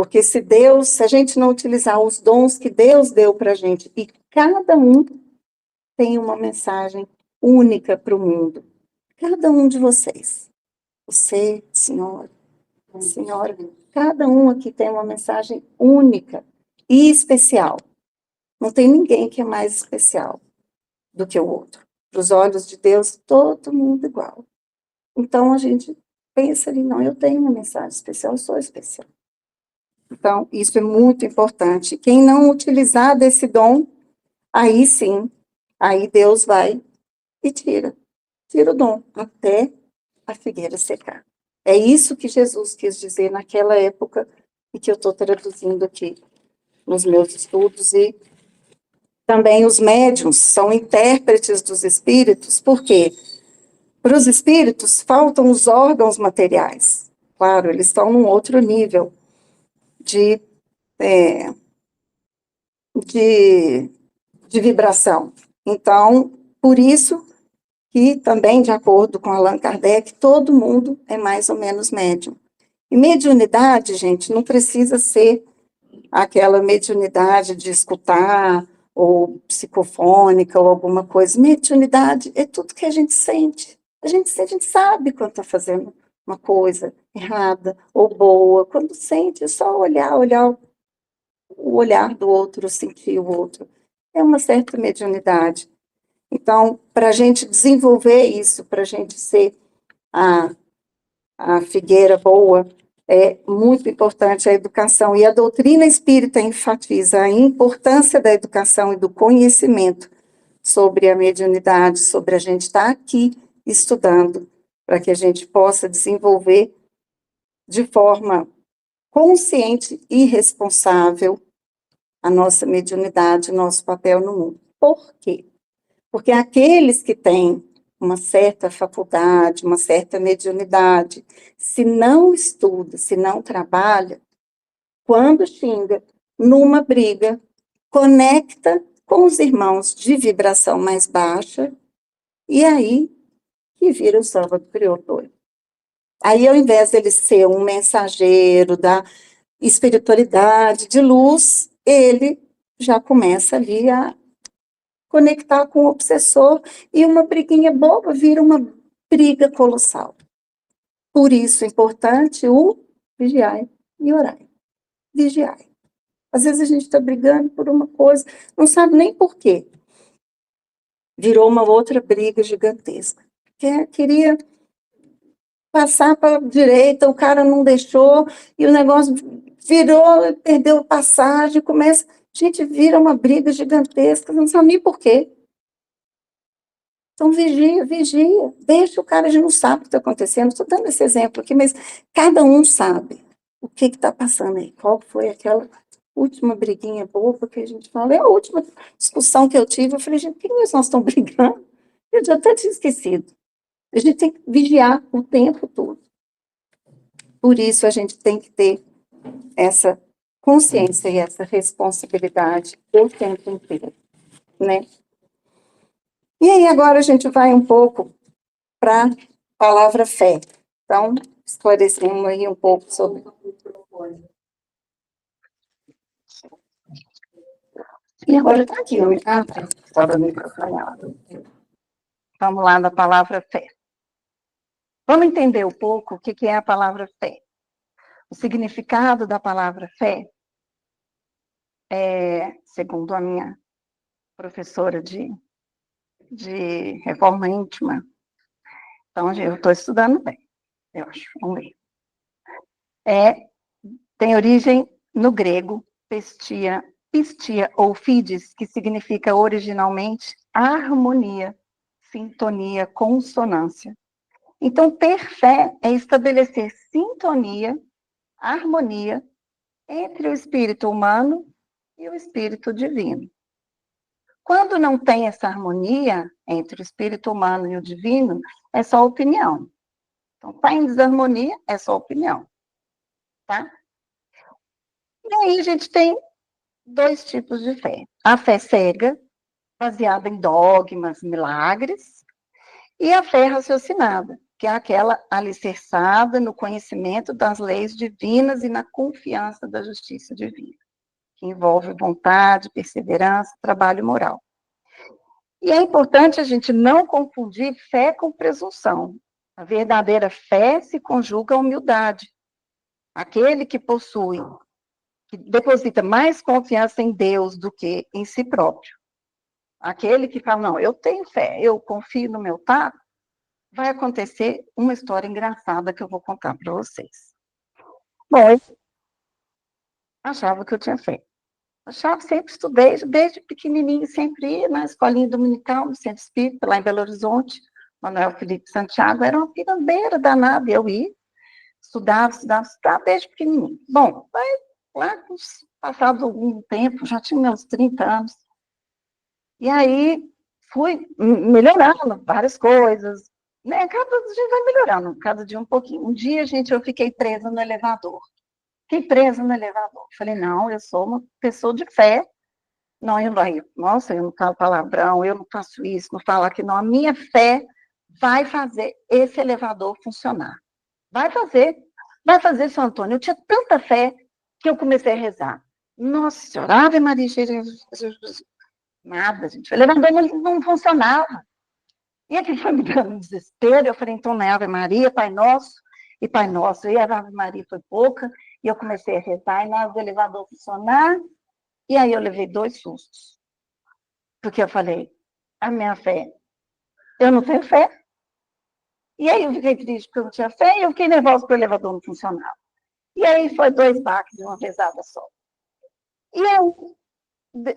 Porque se a gente não utilizar os dons que Deus deu para a gente, e cada um tem uma mensagem única para o mundo. Cada um de vocês. Você, senhora, cada um aqui tem uma mensagem única e especial. Não tem ninguém que é mais especial do que o outro. Para os olhos de Deus, todo mundo igual. Então, a gente pensa ali, não, eu tenho uma mensagem especial, eu sou especial. Então, isso é muito importante. Quem não utilizar desse dom, aí sim, aí Deus vai e tira o dom, até a figueira secar. É isso que Jesus quis dizer naquela época e que eu estou traduzindo aqui nos meus estudos. E também os médiuns são intérpretes dos espíritos, porque para os espíritos faltam os órgãos materiais. Claro, eles estão num outro nível de, de vibração. Então, por isso que também, de acordo com Allan Kardec, todo mundo é mais ou menos médium. E mediunidade, gente, não precisa ser aquela mediunidade de escutar, ou psicofônica, ou alguma coisa. Mediunidade é tudo que a gente sente. A gente sabe quando está fazendo uma coisa errada ou boa. Quando sente, é só olhar o olhar do outro, sentir o outro. É uma certa mediunidade. Então, para a gente desenvolver isso, para a gente ser a figueira boa, é muito importante a educação. E a doutrina espírita enfatiza a importância da educação e do conhecimento sobre a mediunidade, sobre a gente estar aqui estudando, para que a gente possa desenvolver de forma consciente e responsável a nossa mediunidade, o nosso papel no mundo. Por quê? Porque aqueles que têm uma certa faculdade, uma certa mediunidade, se não estuda, se não trabalha, quando xinga, numa briga, conecta com os irmãos de vibração mais baixa, e aí que vira o samba do crioulo. Aí, ao invés dele ser um mensageiro da espiritualidade, de luz, ele já começa ali a conectar com o obsessor, e uma briguinha boba vira uma briga colossal. Por isso é importante o vigiai e orai. Vigiai. Às vezes a gente está brigando por uma coisa, não sabe nem por quê. Virou uma outra briga gigantesca. Queria passar para a direita, o cara não deixou, e o negócio virou, perdeu a passagem, começa... Gente, vira uma briga gigantesca, não sabe nem por quê. Então, vigia, deixa o cara, a gente não sabe o que está acontecendo, estou dando esse exemplo aqui, mas cada um sabe o que está passando aí, qual foi aquela última briguinha boba que a gente fala, é a última discussão que eu tive, eu falei, gente, por que nós estamos brigando? Eu já até tinha esquecido. A gente tem que vigiar o tempo todo. Por isso, a gente tem que ter essa consciência e essa responsabilidade o tempo inteiro, né? E aí, agora a gente vai um pouco para a palavra fé. Então, esclarecemos aí um pouco sobre... E agora está aqui, não está? Estava microfonado. Vamos lá na palavra fé. Vamos entender um pouco o que é a palavra fé. O significado da palavra fé é, segundo a minha professora de reforma íntima, então eu estou estudando bem, eu acho, vamos ver. Tem origem no grego, pistia ou fides, que significa originalmente harmonia, sintonia, consonância. Então, ter fé é estabelecer sintonia, harmonia entre o espírito humano e o espírito divino. Quando não tem essa harmonia entre o espírito humano e o divino, é só opinião. Então, está em desarmonia, é só opinião. Tá? E aí a gente tem dois tipos de fé. A fé cega, baseada em dogmas, milagres, e a fé raciocinada, que é aquela alicerçada no conhecimento das leis divinas e na confiança da justiça divina, que envolve vontade, perseverança, trabalho moral. E é importante a gente não confundir fé com presunção. A verdadeira fé se conjuga à humildade. Aquele que possui, que deposita mais confiança em Deus do que em si próprio. Aquele que fala, não, eu tenho fé, eu confio no meu tato, vai acontecer uma história engraçada que eu vou contar para vocês. Bom, eu achava que eu tinha fé. Achava, sempre estudei, desde pequenininho, sempre ia na escolinha dominical, no Centro Espírita, lá em Belo Horizonte, Manuel Felipe Santiago, era uma pirambeira danada, eu ia, estudava, desde pequenininho. Bom, aí, lá, passado algum tempo, já tinha meus 30 anos, e aí fui melhorando várias coisas, né? Cada dia vai melhorando, cada dia um pouquinho. Um dia, gente, eu fiquei presa no elevador. Fiquei presa no elevador. Falei, não, eu sou uma pessoa de fé. Não, nossa, eu não falo palavrão, eu não faço isso, não falo aquilo, não. A minha fé vai fazer esse elevador funcionar. Vai fazer, seu Antônio. Eu tinha tanta fé que eu comecei a rezar. Nossa Senhora, Ave Maria, Jesus, nada, gente. O elevador não funcionava. E aqui foi me dando um desespero. Eu falei, então, né, Ave Maria, Pai Nosso, e Pai Nosso. E a Ave Maria foi pouca, e eu comecei a rezar, e na hora do elevador funcionar, e aí eu levei 2 sustos. Porque eu falei, a minha fé, eu não tenho fé. E aí eu fiquei triste porque eu não tinha fé, e eu fiquei nervosa porque o elevador não funcionava. E aí foi 2 baques de uma vezada só. E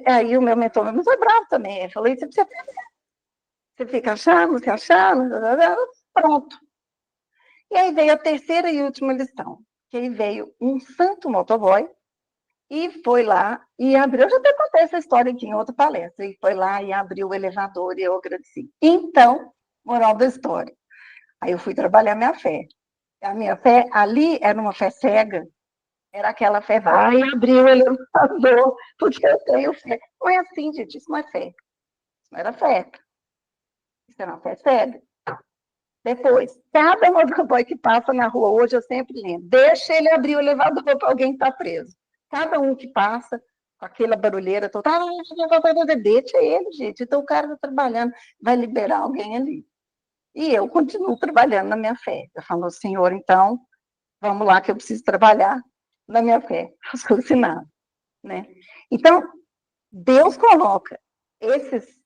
aí o meu mentor me foi bravo também. Ele falou, você fica achando, pronto. E aí veio a terceira e última lição, que aí veio um santo motoboy e foi lá e abriu, eu já até contei essa história aqui em outra palestra, e foi lá e abriu o elevador e eu agradeci. Então, moral da história, aí eu fui trabalhar minha fé. A minha fé ali era uma fé cega, era aquela fé, vai abrir o elevador, porque eu tenho fé. Não é assim, gente, isso não é fé. Isso não era fé. Isso era uma fé cega. Depois, cada motoboy que passa na rua hoje, eu sempre lembro, deixa ele abrir o elevador para alguém que está preso. Cada um que passa com aquela barulheira toda, deixa ele, gente. Então o cara está trabalhando, vai liberar alguém ali. E eu continuo trabalhando na minha fé. Eu falo, Senhor, então, vamos lá que eu preciso trabalhar na minha fé, raciocinado, né? Então, Deus coloca esses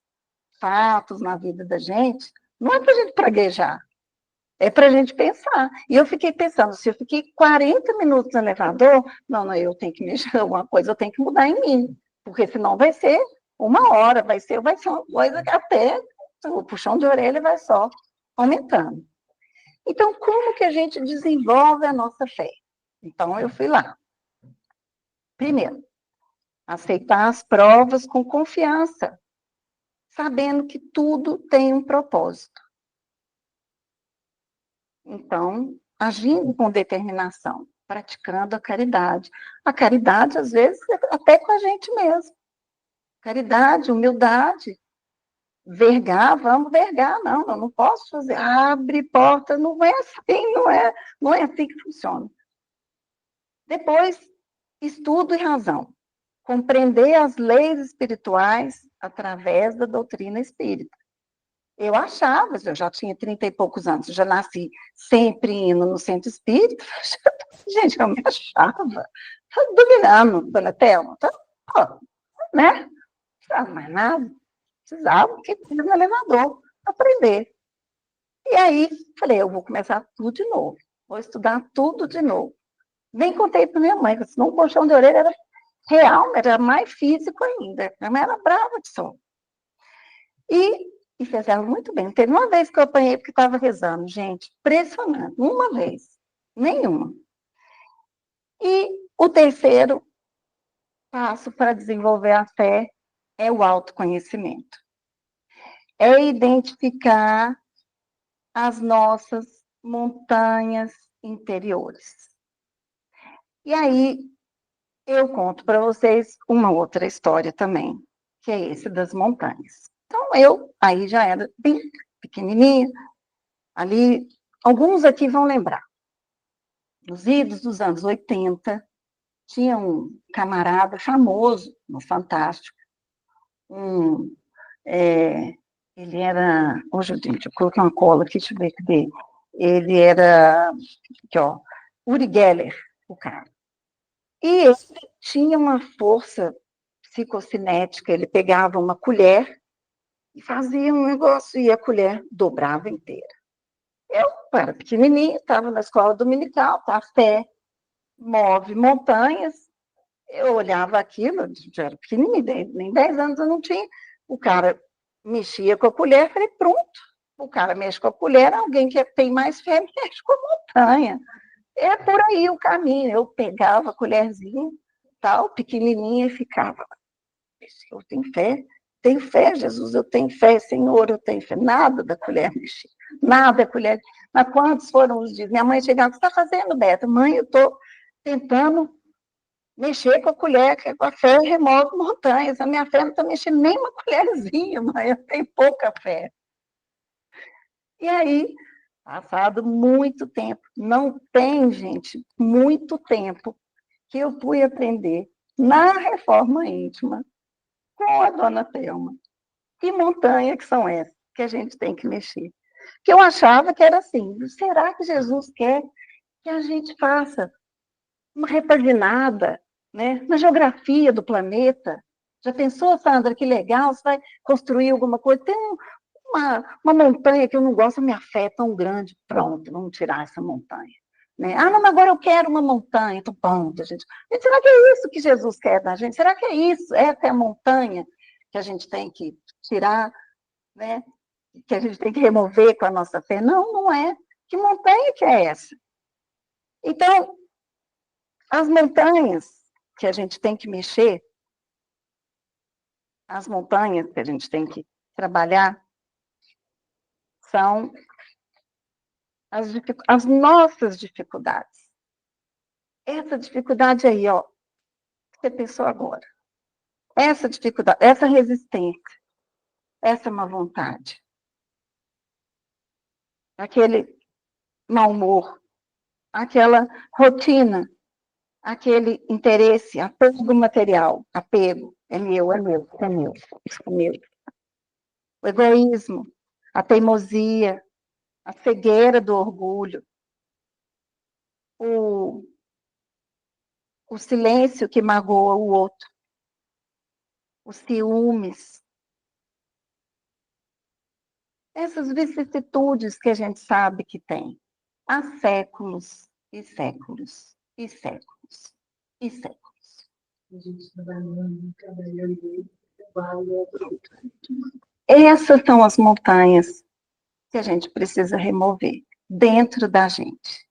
fatos na vida da gente, não é para a gente praguejar, é para a gente pensar. E eu fiquei pensando, se eu fiquei 40 minutos no elevador, não, eu tenho que mexer alguma coisa, eu tenho que mudar em mim, porque senão vai ser 1 hora, vai ser uma coisa que até o puxão de orelha vai só aumentando. Então, como que a gente desenvolve a nossa fé? Então, eu fui lá. Primeiro, aceitar as provas com confiança, sabendo que tudo tem um propósito. Então, agindo com determinação, praticando a caridade. A caridade, às vezes, é até com a gente mesmo. Caridade, humildade. Vergar, vamos vergar, não, eu não posso fazer. Abre porta, não é assim, não é assim que funciona. Depois, estudo e razão. Compreender as leis espirituais através da doutrina espírita. Eu achava, eu já tinha 30 e poucos anos, já nasci sempre indo no centro espírita. Gente, eu me achava. Dominando, dona Thelma. Então, né? Não precisava mais nada. Precisava que ir no elevador, aprender. E aí, falei, eu vou começar tudo de novo. Vou estudar tudo de novo. Nem contei para minha mãe, porque senão o colchão de orelha era real, era mais físico ainda. Minha mãe era brava de som. E fizeram muito bem. Teve uma vez que eu apanhei porque estava rezando, gente, impressionante. Uma vez, nenhuma. E o terceiro passo para desenvolver a fé é o autoconhecimento. É identificar as nossas montanhas interiores. E aí eu conto para vocês uma outra história também, que é esse das montanhas. Então eu aí já era bem pequenininha, ali alguns aqui vão lembrar. Nos idos dos anos 80, tinha um camarada famoso no Fantástico, ele era, hoje eu coloquei uma cola aqui, deixa eu ver, cadê? Ele era, aqui, ó, Uri Geller, o cara. E ele tinha uma força psicocinética, ele pegava uma colher e fazia um negócio, e a colher dobrava inteira. Eu era pequenininha, estava na escola dominical, tá, a fé move montanhas, eu olhava aquilo, eu já era pequenininha, nem 10 anos eu não tinha, o cara mexia com a colher, falei, pronto, o cara mexe com a colher, alguém que tem mais fé mexe com a montanha. É por aí o caminho, eu pegava a colherzinha, tal, pequenininha, e ficava, eu tenho fé, Jesus, eu tenho fé, Senhor, eu tenho fé, nada da colher mexer, nada da colher, mas quantos foram os dias? Minha mãe chegava, o que você está fazendo, Beto? Mãe, eu estou tentando mexer com a colher, que a fé remove montanhas. A minha fé não está mexendo nem uma colherzinha, mãe, eu tenho pouca fé. E aí, passado muito tempo, não tem, gente, muito tempo, que eu fui aprender na reforma íntima com a dona Thelma. Que montanha que são essas que a gente tem que mexer? Que eu achava que era assim, será que Jesus quer que a gente faça uma repaginada, né, na geografia do planeta? Já pensou, Sandra, que legal, você vai construir alguma coisa? Tem uma montanha que eu não gosto, minha fé é tão grande, pronto, vamos tirar essa montanha. Né? Ah, não, mas agora eu quero uma montanha, então pronto, gente. Será que é isso que Jesus quer da gente? Será que é isso? Essa é a montanha que a gente tem que tirar, né? Que a gente tem que remover com a nossa fé? Não, não é. Que montanha que é essa? Então, as montanhas que a gente tem que mexer, as montanhas que a gente tem que trabalhar, são as nossas dificuldades. Essa dificuldade aí, ó, que você pensou agora. Essa dificuldade, essa resistência, essa má vontade, aquele mau humor, aquela rotina, aquele interesse, apego material, apego, é meu, é meu, é meu, isso é meu. O egoísmo, a teimosia, a cegueira do orgulho, o, o silêncio que magoa o outro, os ciúmes, essas vicissitudes que a gente sabe que tem há séculos e séculos e séculos e séculos. A gente trabalhando, trabalhando. Essas são as montanhas que a gente precisa remover dentro da gente.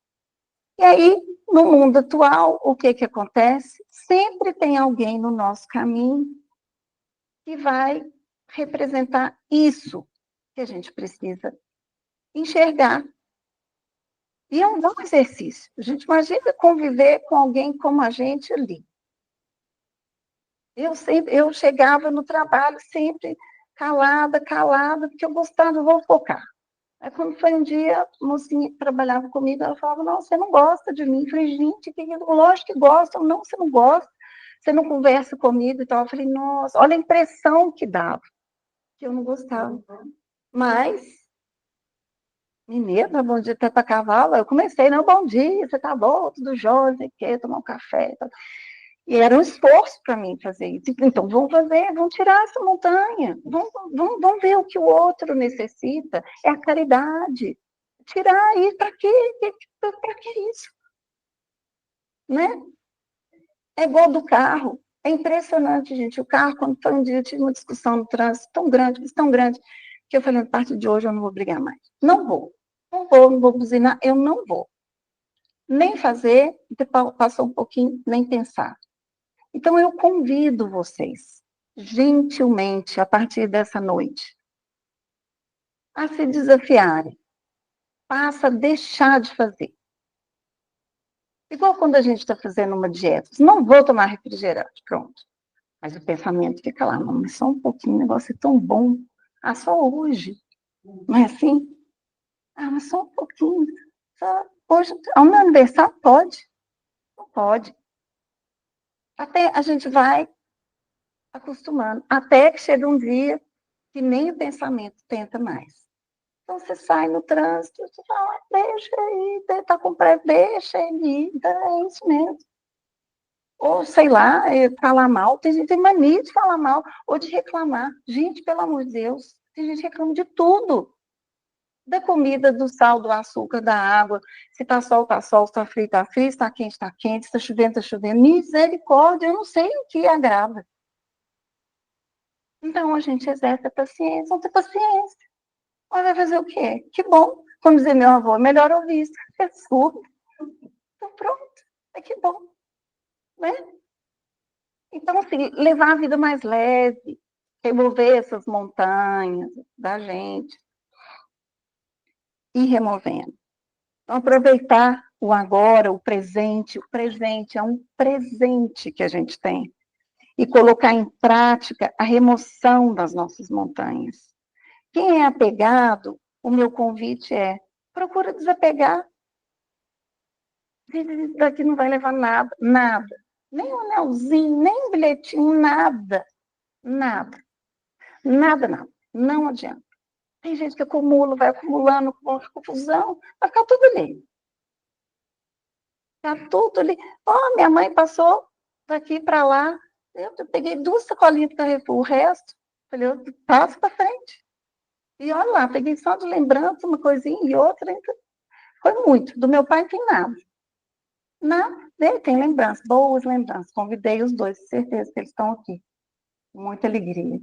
E aí, no mundo atual, o que acontece? Sempre tem alguém no nosso caminho que vai representar isso que a gente precisa enxergar. E é um bom exercício. A gente imagina conviver com alguém como a gente ali. Eu chegava no trabalho sempre calada, porque eu gostava, vou focar. Aí, quando foi um dia, a mocinha que trabalhava comigo, ela falava, não, você não gosta de mim. Eu falei, gente, lógico que gosta. Não, você não gosta. Você não conversa comigo e tal. Eu falei, nossa, olha a impressão que dava, que eu não gostava. Mas, menina, bom dia até para cavalo. Eu comecei, não, bom dia, você tá bom, tudo jóia, não sei o quê, tomar um café. Tal. E era um esforço para mim fazer isso. Então, vamos fazer, vamos tirar essa montanha, vamos ver o que o outro necessita. É a caridade. Tirar isso, para quê? Para que isso? Né? É igual do carro. É impressionante, gente. O carro, quando foi um dia, eu tive uma discussão no trânsito tão grande, que eu falei, a partir de hoje eu não vou brigar mais. Não vou. Não vou buzinar, eu não vou. Nem fazer, passou um pouquinho, nem pensar. Então, eu convido vocês, gentilmente, a partir dessa noite, a se desafiarem. Passa a deixar de fazer. Igual quando a gente está fazendo uma dieta. Não vou tomar refrigerante, pronto. Mas o pensamento fica lá, não, mas só um pouquinho, o negócio é tão bom. Ah, só hoje. Não é assim? Ah, mas só um pouquinho. Só, hoje, ao meu aniversário, pode. Não pode. Até a gente vai acostumando. Até que chega um dia que nem o pensamento tenta mais. Então, você sai no trânsito, você fala, "Ah, deixa aí, tá com pressa, deixa ele ir, é isso mesmo. Ou, sei lá, falar mal, tem gente que tem mania de falar mal, ou de reclamar. Gente, pelo amor de Deus, tem gente que reclama de tudo. Da comida, do sal, do açúcar, da água, se tá sol, se tá frio, se tá quente, se tá chovendo, tá chovendo. Misericórdia, eu não sei o que agrava. Então, a gente exerce a paciência, não tem paciência. Mas vai fazer o quê? Que bom. Como dizia meu avô, melhor ouvir isso que é surdo. Então, pronto. É que bom. Né? Então, assim, levar a vida mais leve, remover essas montanhas da gente, ir removendo. Então, aproveitar o agora, o presente é um presente que a gente tem, e colocar em prática a remoção das nossas montanhas. Quem é apegado, o meu convite é, procura desapegar. Isso daqui não vai levar nada, nada. Nem um anelzinho, nem um bilhetinho, nada. Nada. Nada, nada. Não adianta. Tem gente que acumula, vai acumulando, com confusão, vai ficar tudo ali. Ficar tudo ali. Ó, minha mãe passou daqui para lá, eu peguei 2 sacolinhas de Carrefour, o resto, falei, eu passo para frente. E olha lá, peguei só de lembrança, uma coisinha e outra, então, foi muito. Do meu pai não tem nada. Nada, ele tem lembranças, boas lembranças. Convidei os dois, certeza que eles estão aqui. Muita alegria.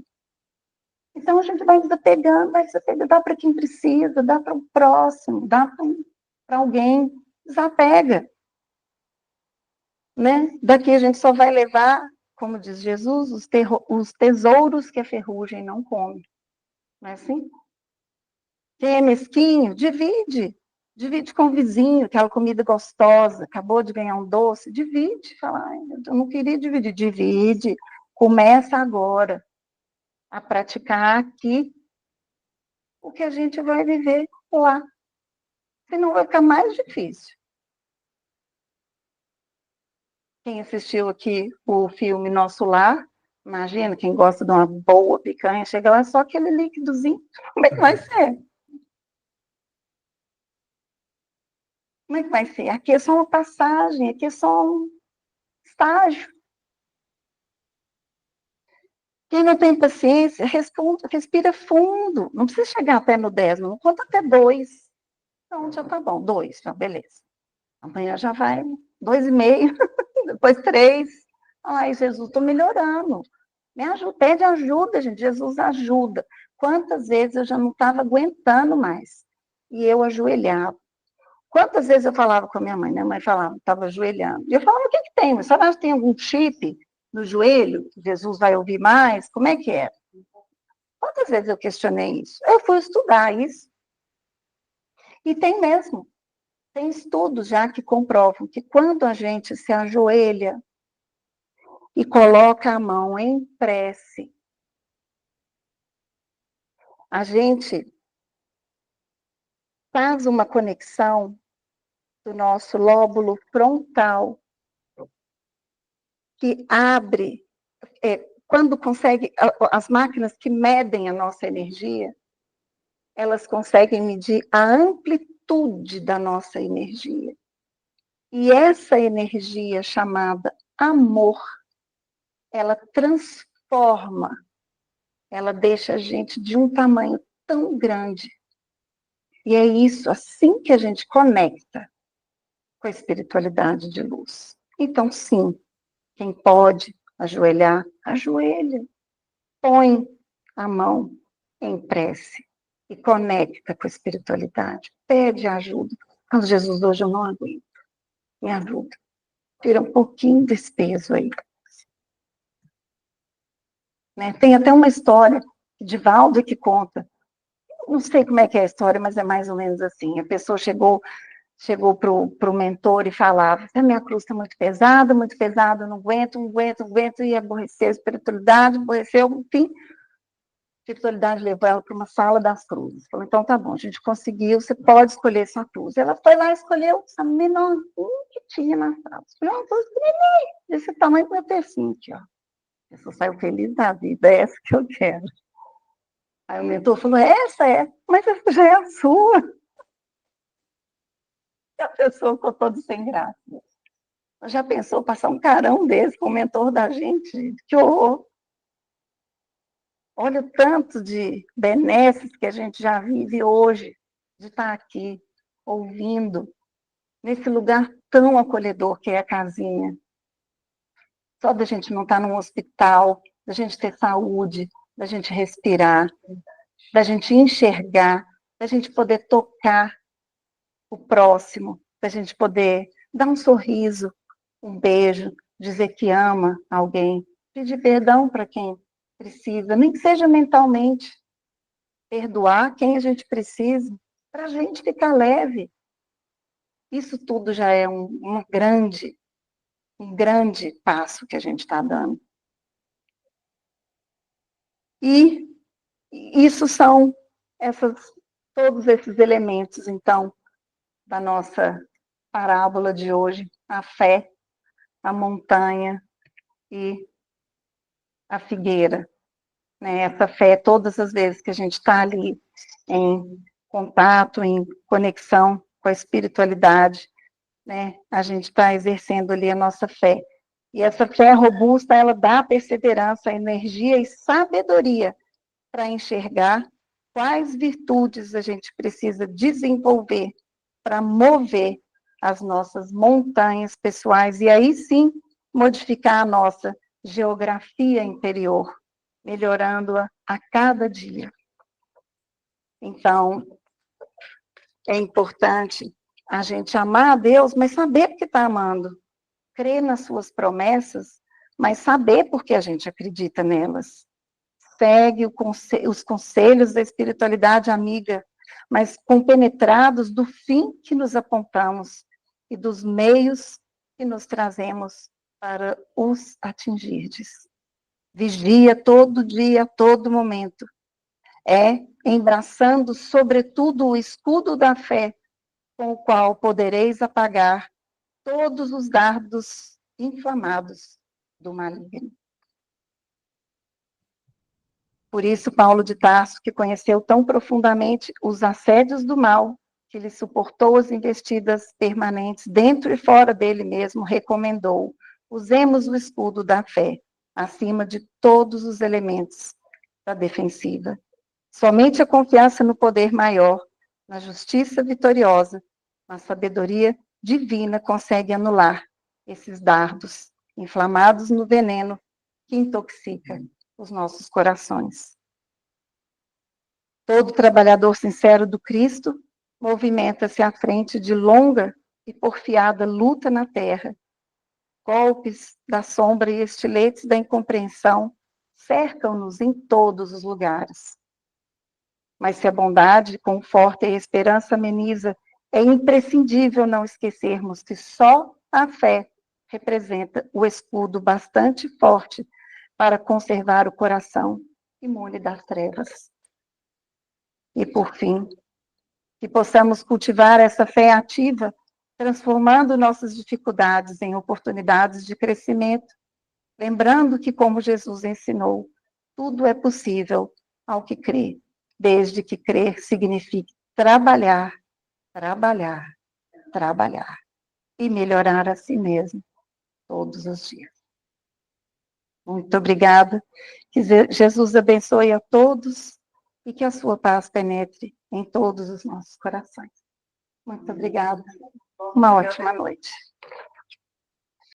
Então, a gente vai desapegando, dá para quem precisa, dá para o próximo, dá para alguém, desapega. Né? Daqui a gente só vai levar, como diz Jesus, os tesouros que a ferrugem não come. Não é assim? Quem é mesquinho, divide. Divide com o vizinho, aquela comida gostosa, acabou de ganhar um doce, divide. Fala, ai, eu não queria dividir. Divide. Começa agora a praticar aqui o que a gente vai viver lá. Senão vai ficar mais difícil. Quem assistiu aqui o filme Nosso Lar, imagina, quem gosta de uma boa picanha, chega lá só aquele líquidozinho. Como é que vai ser? Como é que vai ser? Aqui é só uma passagem, aqui é só um estágio. Quem não tem paciência, respira fundo. Não precisa chegar até no 10, não conta até 2. Então, já tá bom, 2, então, beleza. Amanhã já vai 2,5, depois 3. Ai, Jesus, estou melhorando. Me ajuda, pede ajuda, gente. Jesus ajuda. Quantas vezes eu já não estava aguentando mais? E eu ajoelhava. Quantas vezes eu falava com a minha mãe falava, estava ajoelhando. E eu falava, o que que tem? Você acha que tem algum chip no joelho? Jesus vai ouvir mais? Como é que é? Quantas vezes eu questionei isso? Eu fui estudar isso. E tem mesmo. Tem estudos já que comprovam que quando a gente se ajoelha e coloca a mão em prece, a gente faz uma conexão do nosso lóbulo frontal, que abre, quando consegue, as máquinas que medem a nossa energia, elas conseguem medir a amplitude da nossa energia. E essa energia chamada amor, ela transforma, ela deixa a gente de um tamanho tão grande. E é isso, assim que a gente conecta com a espiritualidade de luz. Então, sim, quem pode ajoelhar, ajoelha. Põe a mão em prece e conecta com a espiritualidade. Pede ajuda. Mas Jesus, hoje eu não aguento. Me ajuda. Tira um pouquinho desse peso aí. Né? Tem até uma história de Valdo que conta. Não sei como é que é a história, mas é mais ou menos assim. A pessoa chegou para o mentor e falava, a minha cruz está muito pesada, não aguento, e aborreceu a espiritualidade, aborreceu, enfim. espiritualidade levou ela para uma sala das cruzes. Falou, então tá bom, a gente conseguiu, você pode escolher sua cruz. Ela foi lá e escolheu a menorzinha que tinha na sala. Escolheu uma cruz pequenininha, desse tamanho do meu tercinho aqui, ó. A pessoa saiu feliz da vida, é essa que eu quero. Aí o mentor falou, essa é, mas essa já é a sua. E a pessoa ficou toda sem graça. Já pensou passar um carão desse com o mentor da gente? Que horror! Olha o tanto de benesses que a gente já vive hoje, de estar aqui, ouvindo, nesse lugar tão acolhedor que é a casinha. Só da gente não estar num hospital, da gente ter saúde, da gente respirar, da gente enxergar, da gente poder tocar o próximo, da gente poder dar um sorriso, um beijo, dizer que ama alguém, pedir perdão para quem precisa, nem que seja mentalmente, perdoar quem a gente precisa, para a gente ficar leve. Isso tudo já é um grande passo que a gente está dando. E isso são todos esses elementos, então, da nossa parábola de hoje, a fé, a montanha e a figueira. Né? Essa fé, todas as vezes que a gente está ali em contato, em conexão com a espiritualidade, né? A gente está exercendo ali a nossa fé. E essa fé robusta, ela dá perseverança, energia e sabedoria para enxergar quais virtudes a gente precisa desenvolver para mover as nossas montanhas pessoais e aí sim modificar a nossa geografia interior, melhorando-a a cada dia. Então, é importante a gente amar a Deus, mas saber que está amando. Crer nas suas promessas, mas saber por que a gente acredita nelas. Segue os conselhos da espiritualidade amiga, mas compenetrados do fim que nos apontamos e dos meios que nos trazemos para os atingirdes. Vigia todo dia, a todo momento. Embraçando, sobretudo, o escudo da fé, com o qual podereis apagar todos os dardos inflamados do maligno. Por isso, Paulo de Tarso, que conheceu tão profundamente os assédios do mal, que lhe suportou as investidas permanentes dentro e fora dele mesmo, recomendou: usemos o escudo da fé, acima de todos os elementos da defensiva. Somente a confiança no poder maior, na justiça vitoriosa, na sabedoria divina consegue anular esses dardos inflamados no veneno que intoxica os nossos corações. Todo trabalhador sincero do Cristo movimenta-se à frente de longa e porfiada luta na terra. Golpes da sombra e estiletes da incompreensão cercam-nos em todos os lugares. Mas se a bondade conforta e a esperança ameniza, é imprescindível não esquecermos que só a fé representa o escudo bastante forte para conservar o coração imune das trevas. E, por fim, que possamos cultivar essa fé ativa, transformando nossas dificuldades em oportunidades de crescimento, lembrando que, como Jesus ensinou, tudo é possível ao que crê, desde que crer signifique trabalhar, trabalhar, trabalhar e melhorar a si mesmo todos os dias. Muito obrigada. Que Jesus abençoe a todos e que a sua paz penetre em todos os nossos corações. Muito obrigada. Uma ótima noite.